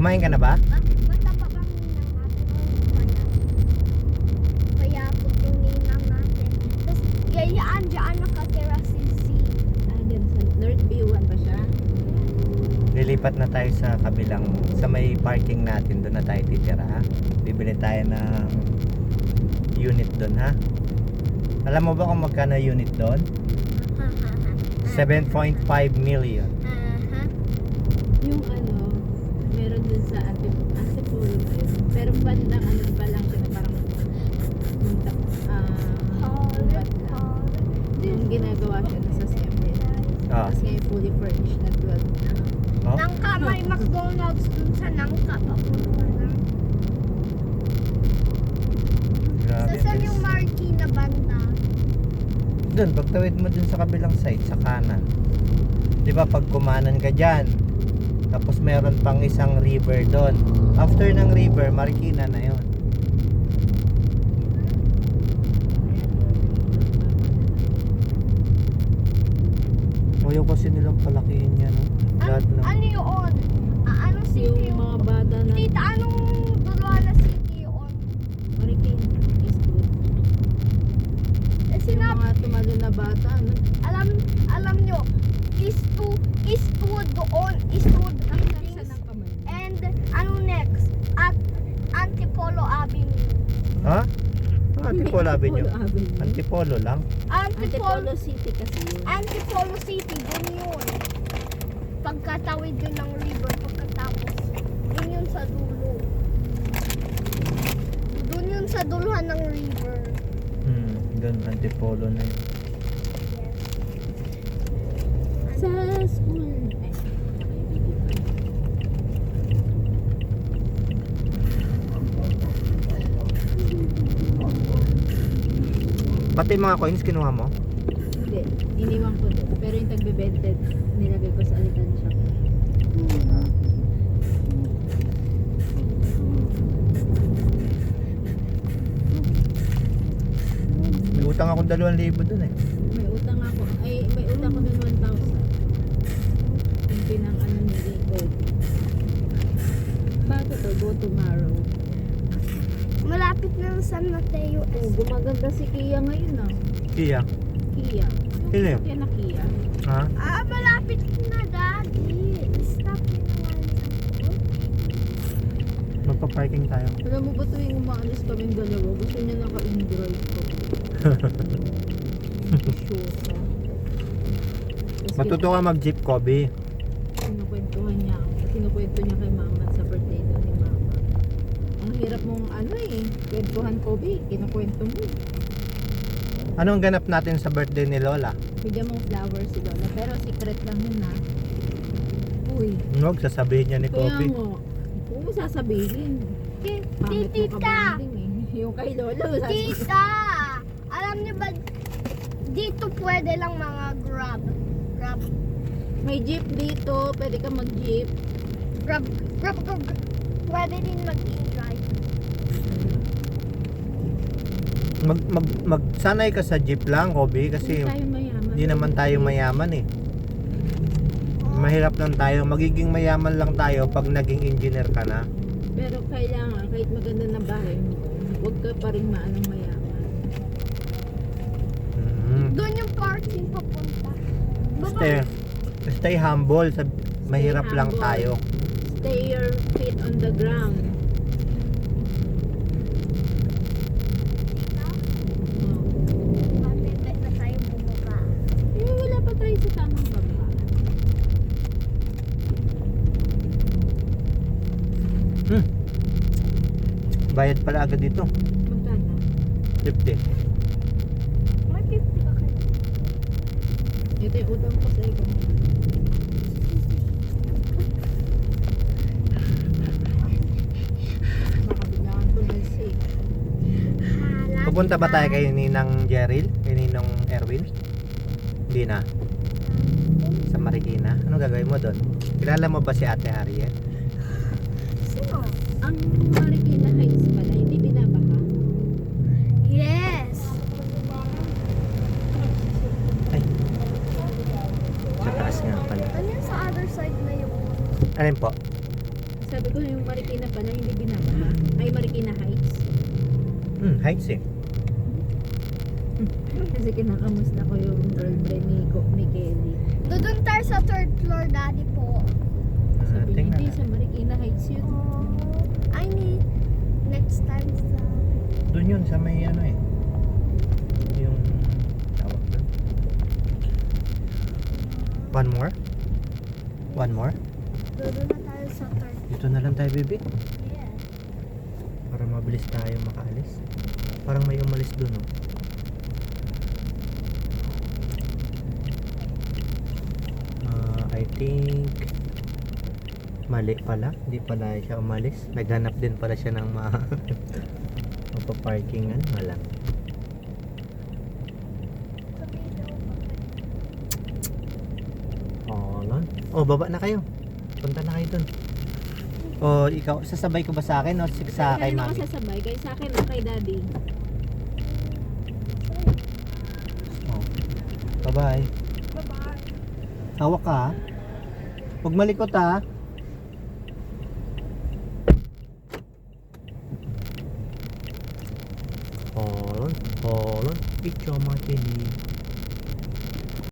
Kumain ka na ba? Basta pa bang ninang natin kaya ako yung ninang natin. Tapos yayaan dyan nakatira si Z. Dyan sa North B1 pa siya. Lilipat na tayo sa kabilang, sa may parking natin, doon na tayo titira ha. Bibili tayo ng unit doon ha. Alam mo ba kung magkano unit doon? 7.5 million. Yung meron dun sa Antipolo pa yun. Pero bandang pa lang siya na parang bat na. Yung ginagawa siya na sa CMB. Ah. Tapos ngayon fully furnished na 12 na. Oh? Nangka, may McDonald's dun sa Nangka. Papunta na. Grabe. Saan yung marquee na banda? Doon, pagtawid mo dun sa kabilang side, sa kanan. Di ba pag kumanan ka dyan, tapos meron pang isang river doon. After ng river, Marikina na yon. Ayaw kasi nilang palakihin yan, no? Lahat na. Ano yun? Anong city Yung yun? mga bata na Tita, anong dalawa na city yun? Marikina Eastwood. Eh, Yung sinab mga tumalo na bata, ano? alam nyo, Eastwood doon, Eastwood Isa ng kamay. and ano next? At Antipolo Avenue. Ha? Antipolo Avenue. Avenue. Antipolo lang. Antipolo City kasi yun. Antipolo City, dun yun. Pagkatawid yun ng river, pagkatapos, dun yun sa dulo. Dun yun sa duluhan ng river. Doon, Antipolo na yun. Sa school. Pati mga coins kinuha mo? Hindi, iniwan ko din. Pero yung tagbe-bented, nilagay ko sa alikansya. May utang akong 2,000 doon eh. May utang ako. Ay, may utang ko nun 1,000. Yung pinang ni Rico. Bago to, go tomorrow. Malapit na ang San Mateo. Oh, gumaganda si Kia ngayon Iya. Kia. Sino yun? Kaya na Kia. Ha? Malapit na, Daddy. Stop naman. Magpa-parking tayo. Alam mo ba tuwing umaalis kaming dalawa, gusto niya naka-in-drive ko. Sure ka. Matuto ka mag-jeep, Kobe. Kinukwentuhan niya. Kinukwento niya kay mama sa birthday daw ni mama. Ang hirap mong kwentuhan ko, Bi. Kinukwento mo. Anong ganap natin sa birthday ni Lola? Bigyan mong flowers si Lola. Pero secret lang yun ha. Uy. Huwag sasabihin niya ni Kaya Kobe. mo. Oo, sasabihin. Pangit mo Tita! kabanding eh. Yung kay Lola. sasabihin. Tita! Alam niyo ba, dito pwede lang mga grab. May jeep dito. Pwede ka mag-jeep. Grab. Pwede din mag-in-drive. Magsanay ka sa jeep lang, Kobe, kasi Hindi tayo mayaman. hindi naman tayo mayaman eh. Mahirap lang tayo. Magiging mayaman lang tayo pag naging engineer ka na. Pero kailangan, kahit maganda na bahay mo, huwag ka pa rin maanong mayaman. Doon yung parking papunta. Stay humble. Mahirap lang humble. tayo. Stay your feet on the ground. Matindi na tayo bumaba. Wala pa tayo sa tamang babaan. Bayad pala agad dito. Magkano? 50. May 50 ka kayo. Ito yung utang ko sa ikaw. Baka biglaan ko ng sick. Pupunta ba tayo kay Ninang Jeril? Kay Ninong Erwin? Hindi na. Sa Marikina? Ano gagawin mo doon? Kilala mo ba si Ate Harriet? Sino? Ang Marikina Heights pala, hindi binabaha. Yes. Ay. Sa taas nga pala. Ano yun sa other side na yung Alin po? Sa Sabi ko yung Marikina pala, hindi binabaha. Ay, Marikina Heights. Heights eh. Kasi kinakamusta ko yung girlfriend ni Kelly. Doon tayo sa third floor, Daddy po. Sabi niya, Tingnan hindi, nga. sa Marikina Heights yun. I need next time sa... Doon yun sa may ano eh. Yung tawag doon. One more? One more? Doon na tayo sa third. Dito na lang tayo, baby. Yeah. Para mabilis tayo makaalis. Parang may umalis doon, oh. I think mali pala. Hindi pala siya umalis. Naghanap din pala siya ng mapaparkingan. Wala. Oh, baba na kayo. Punta na kayo dun. O, ikaw, sasabay ko ba sa akin o sa kay Kaya mami? ako sasabay, kay sa akin o kay daddy. Oh. Bye-bye. Bye-bye. Hawak ka, ha? Huwag malikot, ha? Hold on. Hold on. Picture, Martini.